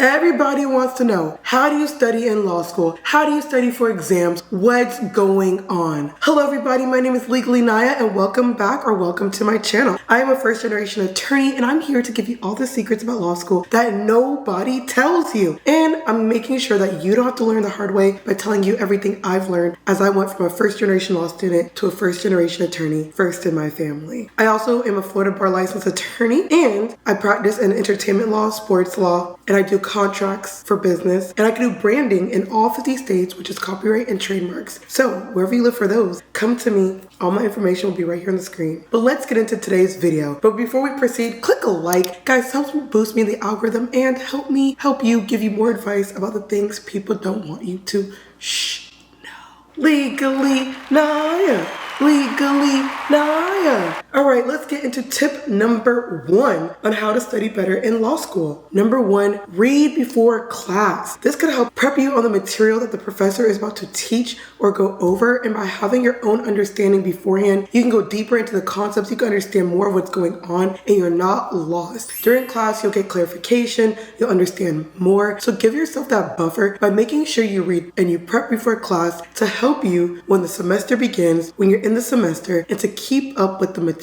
Everybody wants to know, how do you study in law school? How do you study for exams? What's going on? Hello everybody, my name is Legally Naiya and welcome back or welcome to my channel. I am a first generation attorney and I'm here to give you all the secrets about law school that nobody tells you. And I'm making sure that you don't have to learn the hard way by telling you everything I've learned as I went from a first generation law student to a first generation attorney, first in my family. I also am a Florida bar licensed attorney and I practice in entertainment law, sports law, and I do contracts for business, and I can do branding in all 50 states, which is copyright and trademarks. So wherever you live for those, come to me. All my information will be right here on the screen. But let's get into today's video. But before we proceed, click a like. Guys, helps me boost me in the algorithm and help me help you give you more advice about the things people don't want you to know. Legally Naiya. Legally Naiya. All right, let's get into tip number 1 on how to study better in law school. Number 1, read before class. This could help prep you on the material that the professor is about to teach or go over, and by having your own understanding beforehand, you can go deeper into the concepts, you can understand more of what's going on, and you're not lost. During class, you'll get clarification, you'll understand more, so give yourself that buffer by making sure you read and you prep before class to help you when the semester begins, when you're in the semester, and to keep up with the material.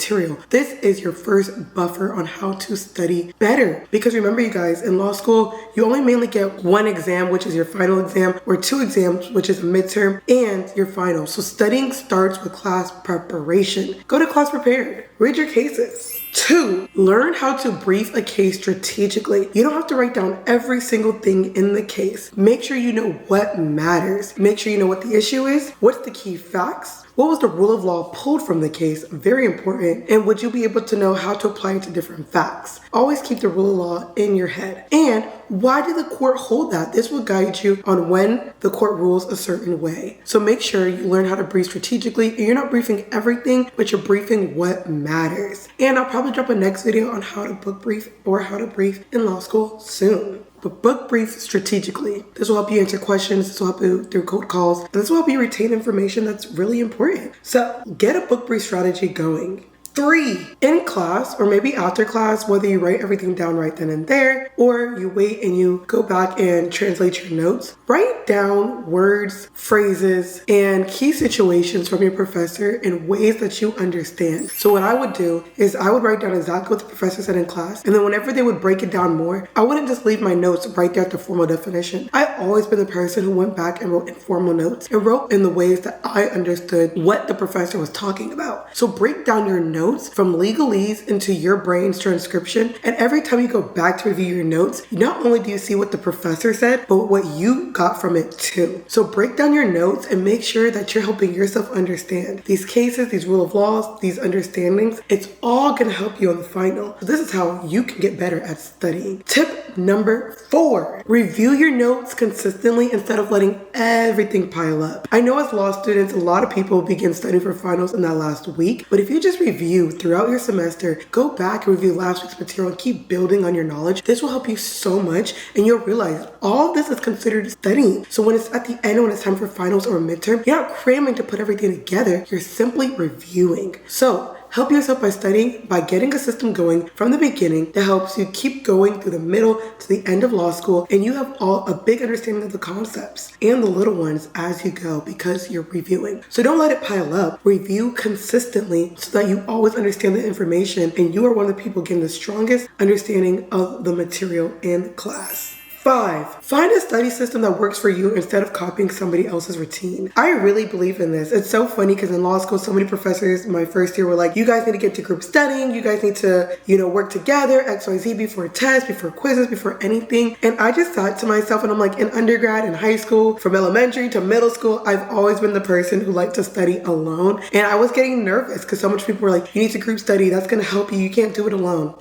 This is your first buffer on how to study better. Because remember you guys, in law school, you only mainly get one exam, which is your final exam, or 2 exams, which is a midterm, and your final. So studying starts with class preparation. Go to class prepared. Read your cases. 2, learn how to brief a case strategically. You don't have to write down every single thing in the case. Make sure you know what matters. Make sure you know what the issue is, what's the key facts, what was the rule of law pulled from the case, very important, and would you be able to know how to apply it to different facts? Always keep the rule of law in your head. And why did the court hold that? This will guide you on when the court rules a certain way. So make sure you learn how to brief strategically, and you're not briefing everything, but you're briefing what matters. And I'll probably drop a next video on how to book brief or how to brief in law school soon. But book brief strategically. This will help you answer questions, this will help you through code calls, and this will help you retain information that's really important. So get a book brief strategy going. 3, in class or maybe after class, whether you write everything down right then and there or you wait and you go back and translate your notes, write down words, phrases, and key situations from your professor in ways that you understand. So what I would do is I would write down exactly what the professor said in class, and then whenever they would break it down more, I wouldn't just leave my notes right there at the formal definition. I've always been the person who went back and wrote informal notes and wrote in the ways that I understood what the professor was talking about. So break down your notes from legalese into your brain's transcription, and every time you go back to review your notes, not only do you see what the professor said, but what you got from it too. So break down your notes and make sure that you're helping yourself understand these cases, these rule of laws, these understandings. It's all gonna help you on the final. So this is how you can get better at studying. Tip number 4, review your notes consistently instead of letting everything pile up. I know as law students, a lot of people begin studying for finals in that last week, but if you just review throughout your semester, go back and review last week's material and keep building on your knowledge. This will help you so much, and you'll realize all of this is considered studying. So when it's at the end, when it's time for finals or midterm, you're not cramming to put everything together, you're simply reviewing. So help yourself by studying, by getting a system going from the beginning that helps you keep going through the middle to the end of law school, and you have a big understanding of the concepts and the little ones as you go because you're reviewing. So don't let it pile up. Review consistently so that you always understand the information and you are one of the people getting the strongest understanding of the material in class. 5, find a study system that works for you instead of copying somebody else's routine. I really believe in this. It's so funny because in law school, so many professors my first year were like, you guys need to get to group studying. You guys need to, work together, XYZ, before tests, before quizzes, before anything. And I just thought to myself, and I'm like, in undergrad, in high school, from elementary to middle school, I've always been the person who liked to study alone. And I was getting nervous because so much people were like, you need to group study. That's going to help you. You can't do it alone.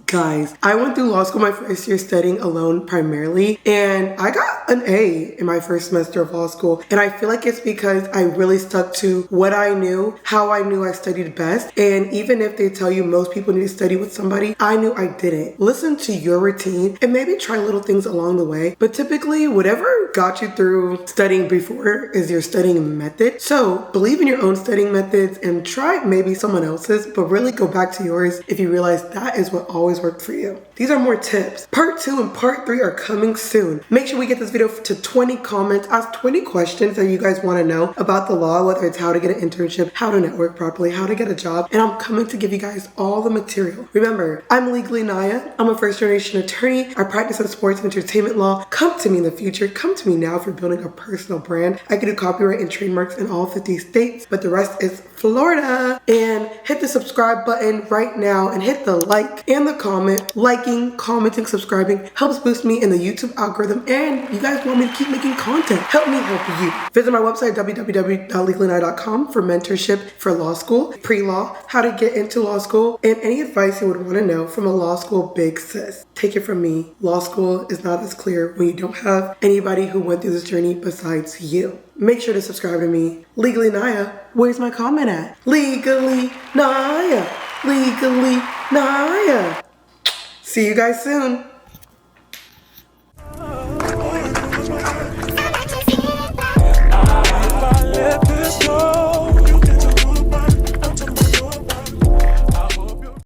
Guys, I went through law school my first year studying alone primarily, and I got an A in my first semester of law school. And I feel like it's because I really stuck to what I knew, how I knew I studied best. And even if they tell you most people need to study with somebody, I knew I didn't. Listen to your routine and maybe try little things along the way. But typically, whatever got you through studying before is your studying method. So believe in your own studying methods and try maybe someone else's, but really go back to yours if you realize that is what always worked for you. These are more tips. Part 2 and part 3 are coming soon. Make sure we get this video to 20 comments. Ask 20 questions that you guys want to know about the law, whether it's how to get an internship, how to network properly, how to get a job, and I'm coming to give you guys all the material. Remember, I'm legally Naiya. I'm a first-generation attorney. I practice in sports and entertainment law. Come to me in the future. Come to me now for building a personal brand. I can do copyright and trademarks in all 50 states, but the rest is Florida. And hit the subscribe button right now and hit the like and the comment. Liking, commenting, subscribing helps boost me in the YouTube algorithm, and you guys want me to keep making content. Help me help you. Visit my website www.legallynaiya.com for mentorship for law school, pre-law, how to get into law school, and any advice you would want to know from a law school big sis. Take it from me, law school is not as clear when you don't have anybody who went through this journey besides you. Make sure to subscribe to me. Legally Naiya, where's my comment at? Legally Naiya, Legally Naiya. See you guys soon.